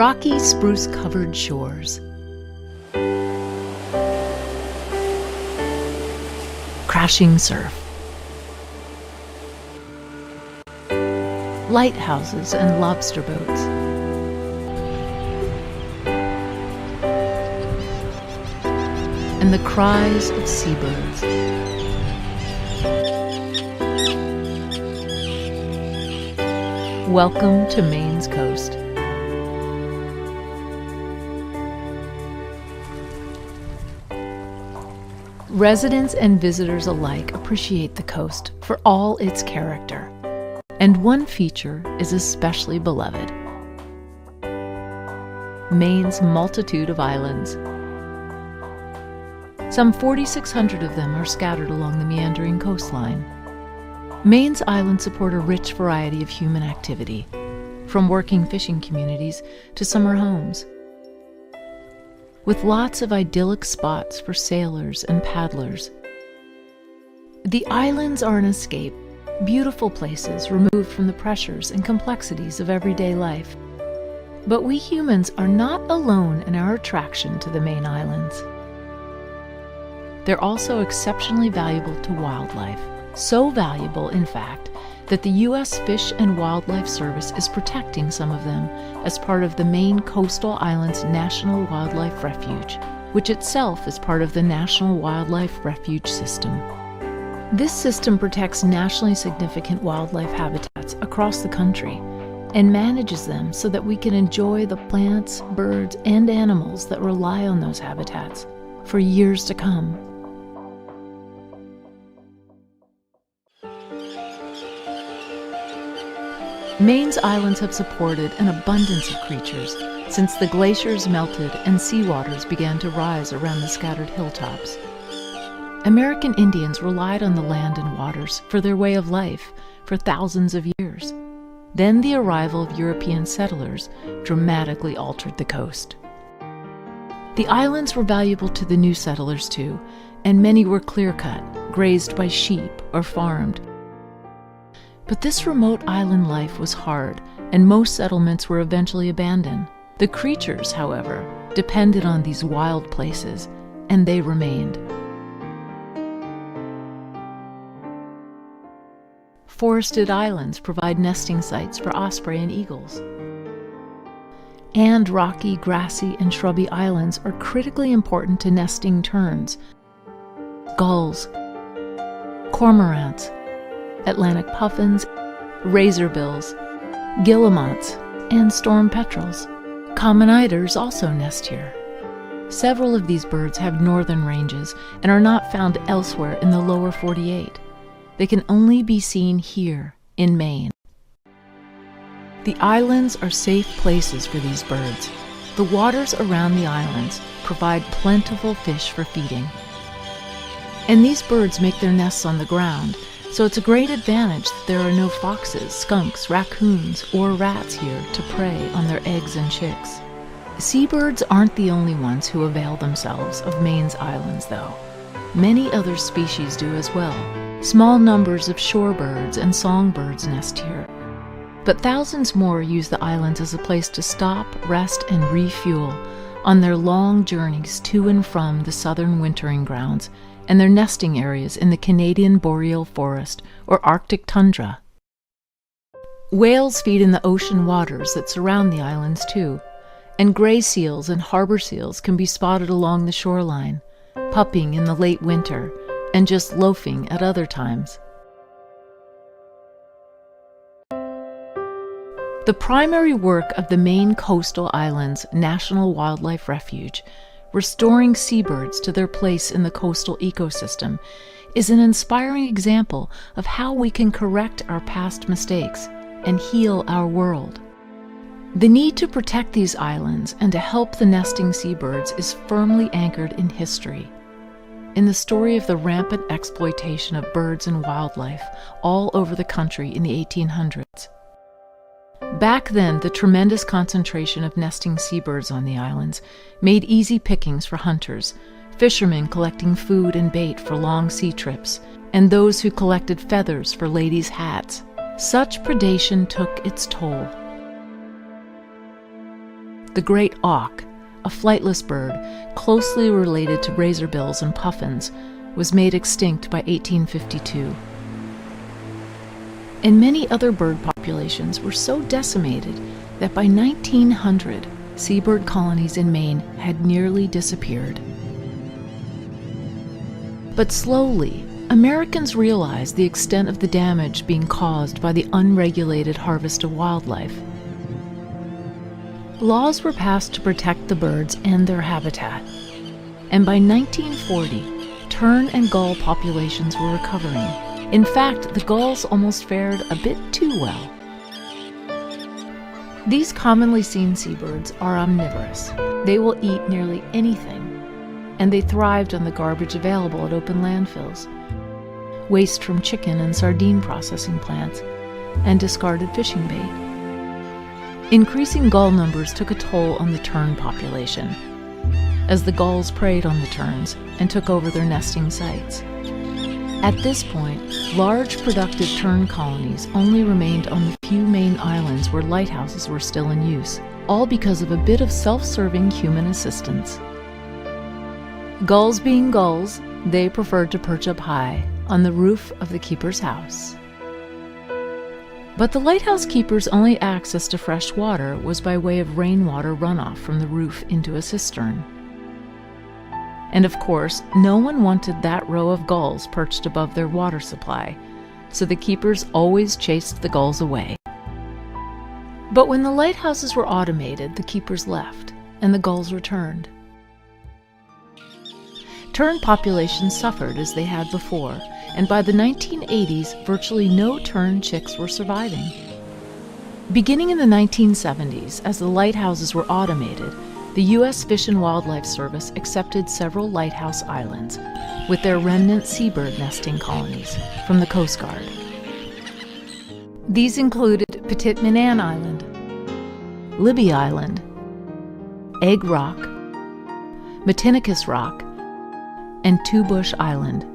Rocky spruce-covered shores, crashing surf, lighthouses and lobster boats, and the cries of seabirds. Welcome to Maine's coast. Residents and visitors alike appreciate the coast for all its character, and one feature is especially beloved: Maine's multitude of islands. Some 4,600 of them are scattered along the meandering coastline. Maine's islands support a rich variety of human activity, from working fishing communities to summer homes, with lots of idyllic spots for sailors and paddlers. The islands are an escape, beautiful places removed from the pressures and complexities of everyday life. But we humans are not alone in our attraction to the Maine Islands. They're also exceptionally valuable to wildlife. So valuable, in fact, that the U.S. Fish and Wildlife Service is protecting some of them as part of the Maine Coastal Islands National Wildlife Refuge, which itself is part of the National Wildlife Refuge System. This system protects nationally significant wildlife habitats across the country and manages them so that we can enjoy the plants, birds, and animals that rely on those habitats for years to come. Maine's islands have supported an abundance of creatures since the glaciers melted and seawaters began to rise around the scattered hilltops. American Indians relied on the land and waters for their way of life for thousands of years. Then the arrival of European settlers dramatically altered the coast. The islands were valuable to the new settlers too, and many were clear-cut, grazed by sheep, or farmed. But this remote island life was hard, and most settlements were eventually abandoned. The creatures, however, depended on these wild places, and they remained. Forested islands provide nesting sites for osprey and eagles. And rocky, grassy, and shrubby islands are critically important to nesting terns, gulls, cormorants, Atlantic puffins, razorbills, guillemots, and storm petrels. Common eiders also nest here. Several of these birds have northern ranges and are not found elsewhere in the lower 48. They can only be seen here in Maine. The islands are safe places for these birds. The waters around the islands provide plentiful fish for feeding. And these birds make their nests on the ground, so it's a great advantage that there are no foxes, skunks, raccoons, or rats here to prey on their eggs and chicks. Seabirds aren't the only ones who avail themselves of Maine's islands, though. Many other species do as well. Small numbers of shorebirds and songbirds nest here. But thousands more use the islands as a place to stop, rest, and refuel on their long journeys to and from the southern wintering grounds and their nesting areas in the Canadian boreal forest or Arctic tundra. Whales feed in the ocean waters that surround the islands too, and gray seals and harbor seals can be spotted along the shoreline, pupping in the late winter and just loafing at other times. The primary work of the Maine Coastal Islands National Wildlife Refuge, restoring seabirds to their place in the coastal ecosystem, is an inspiring example of how we can correct our past mistakes and heal our world. The need to protect these islands and to help the nesting seabirds is firmly anchored in history, in the story of the rampant exploitation of birds and wildlife all over the country in the 1800s. Back then, the tremendous concentration of nesting seabirds on the islands made easy pickings for hunters, fishermen collecting food and bait for long sea trips, and those who collected feathers for ladies' hats. Such predation took its toll. The The great auk, a flightless bird closely related to razorbills and puffins, was made extinct by 1852. And many other bird populations were so decimated that by 1900, seabird colonies in Maine had nearly disappeared. But slowly, Americans realized the extent of the damage being caused by the unregulated harvest of wildlife. Laws were passed to protect the birds and their habitat, and by 1940, tern and gull populations were recovering. In fact, the gulls almost fared a bit too well. These commonly seen seabirds are omnivorous. They will eat nearly anything, and they thrived on the garbage available at open landfills, waste from chicken and sardine processing plants, and discarded fishing bait. Increasing gull numbers took a toll on the tern population, as the gulls preyed on the terns and took over their nesting sites. At this point, large productive tern colonies only remained on the few Maine islands where lighthouses were still in use, all because of a bit of self-serving human assistance. Gulls being gulls, they preferred to perch up high on the roof of the keeper's house. But the lighthouse keeper's only access to fresh water was by way of rainwater runoff from the roof into a cistern. And of course, no one wanted that row of gulls perched above their water supply, so the keepers always chased the gulls away. But when the lighthouses were automated, the keepers left, and the gulls returned. Tern populations suffered as they had before, and by the 1980s, virtually no tern chicks were surviving. Beginning in the 1970s, as the lighthouses were automated, the U.S. Fish and Wildlife Service accepted several lighthouse islands with their remnant seabird nesting colonies from the Coast Guard. These included Petit Manan Island, Libby Island, Egg Rock, Matinicus Rock, and Two Bush Island.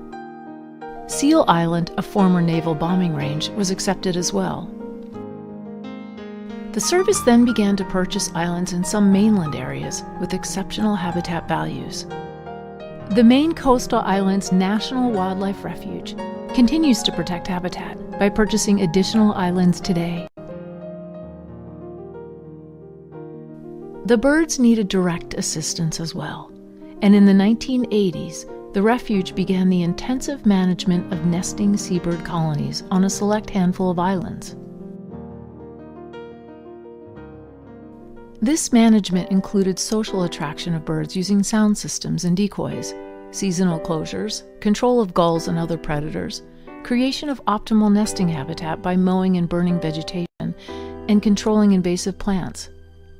Seal Island, a former naval bombing range, was accepted as well. The service then began to purchase islands in some mainland areas with exceptional habitat values. The Maine Coastal Islands National Wildlife Refuge continues to protect habitat by purchasing additional islands today. The birds needed direct assistance as well, and in the 1980s, the refuge began the intensive management of nesting seabird colonies on a select handful of islands. This management included social attraction of birds using sound systems and decoys, seasonal closures, control of gulls and other predators, creation of optimal nesting habitat by mowing and burning vegetation, and controlling invasive plants,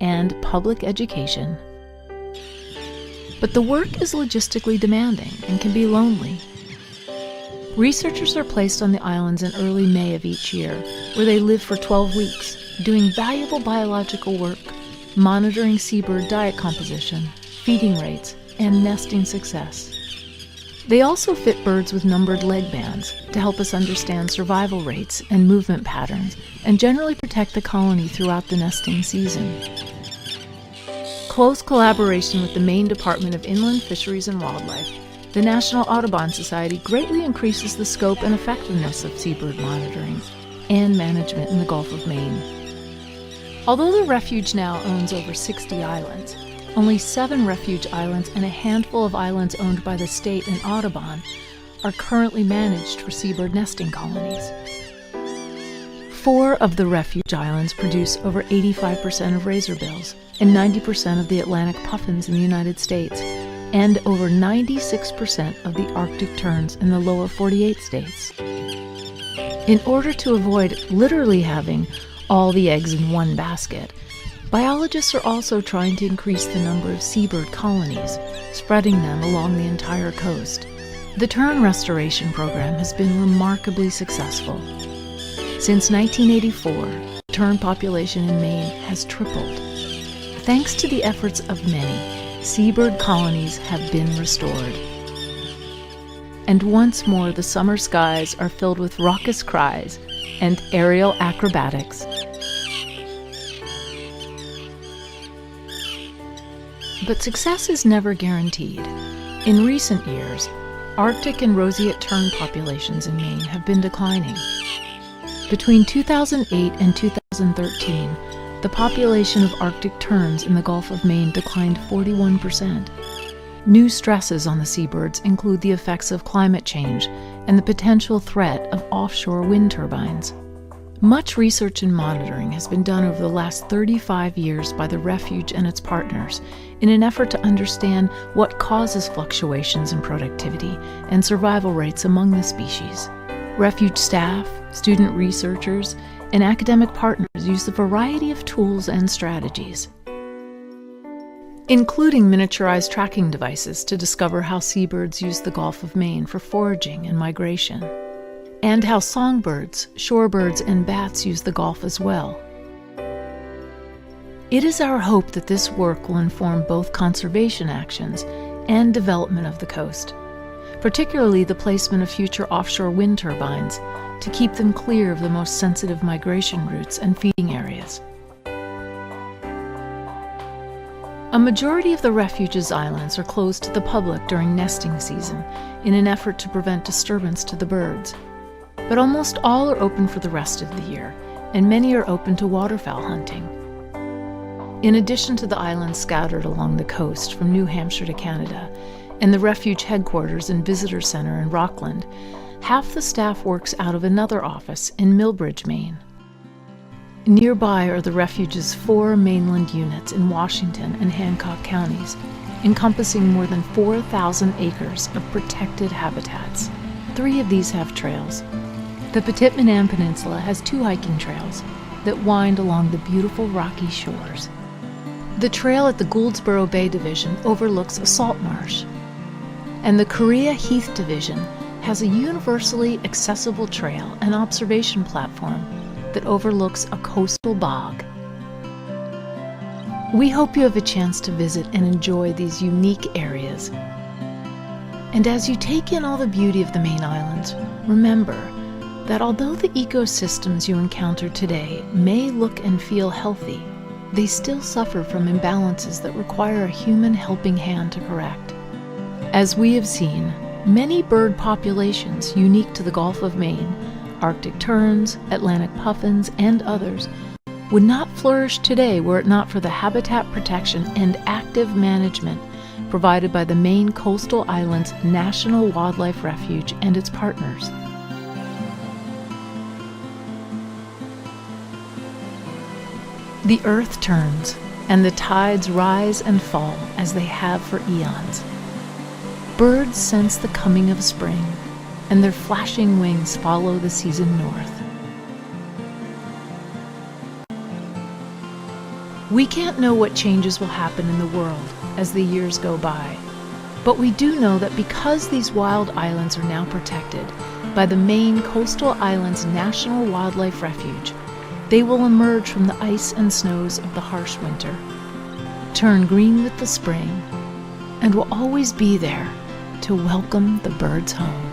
and public education. But the work is logistically demanding and can be lonely. Researchers are placed on the islands in early May of each year, where they live for 12 weeks, doing valuable biological work, monitoring seabird diet composition, feeding rates, and nesting success. They also fit birds with numbered leg bands to help us understand survival rates and movement patterns, and generally protect the colony throughout the nesting season. Close collaboration with the Maine Department of Inland Fisheries and Wildlife, the National Audubon Society greatly increases the scope and effectiveness of seabird monitoring and management in the Gulf of Maine. Although the refuge now owns over 60 islands, only 7 refuge islands and a handful of islands owned by the state and Audubon are currently managed for seabird nesting colonies. 4 of the refuge islands produce over 85% of razorbills and 90% of the Atlantic puffins in the United States, and over 96% of the Arctic terns in the lower 48 states. In order to avoid literally having all the eggs in one basket, biologists are also trying to increase the number of seabird colonies, spreading them along the entire coast. The tern restoration program has been remarkably successful. Since 1984, the tern population in Maine has tripled. Thanks to the efforts of many, seabird colonies have been restored. And once more the summer skies are filled with raucous cries and aerial acrobatics. But success is never guaranteed. In recent years, Arctic and roseate tern populations in Maine have been declining. Between 2008 and 2013, the population of Arctic terns in the Gulf of Maine declined 41%. New stresses on the seabirds include the effects of climate change and the potential threat of offshore wind turbines. Much research and monitoring has been done over the last 35 years by the Refuge and its partners in an effort to understand what causes fluctuations in productivity and survival rates among the species. Refuge staff, student researchers, and academic partners use a variety of tools and strategies, including miniaturized tracking devices to discover how seabirds use the Gulf of Maine for foraging and migration, and how songbirds, shorebirds, and bats use the Gulf as well. It is our hope that this work will inform both conservation actions and development of the coast, particularly the placement of future offshore wind turbines to keep them clear of the most sensitive migration routes and feeding areas. A majority of the Refuge's islands are closed to the public during nesting season in an effort to prevent disturbance to the birds. But almost all are open for the rest of the year, and many are open to waterfowl hunting. In addition to the islands scattered along the coast from New Hampshire to Canada, and the Refuge headquarters and visitor center in Rockland, half the staff works out of another office in Millbridge, Maine. Nearby are the Refuge's 4 mainland units in Washington and Hancock counties, encompassing more than 4,000 acres of protected habitats. 3 of these have trails. The Petitmanam Peninsula has 2 hiking trails that wind along the beautiful rocky shores. The trail at the Gouldsboro Bay Division overlooks a salt marsh, and the Korea Heath Division has a universally accessible trail and observation platform that overlooks a coastal bog. We hope you have a chance to visit and enjoy these unique areas. And as you take in all the beauty of the Maine Islands, remember that although the ecosystems you encounter today may look and feel healthy, they still suffer from imbalances that require a human helping hand to correct. As we have seen, many bird populations unique to the Gulf of Maine, Arctic terns, Atlantic puffins, and others, would not flourish today were it not for the habitat protection and active management provided by the Maine Coastal Islands National Wildlife Refuge and its partners. The earth turns, and the tides rise and fall as they have for eons. Birds sense the coming of spring, and their flashing wings follow the season north. We can't know what changes will happen in the world as the years go by, but we do know that because these wild islands are now protected by the Maine Coastal Islands National Wildlife Refuge, they will emerge from the ice and snows of the harsh winter, turn green with the spring, and will always be there to welcome the birds home.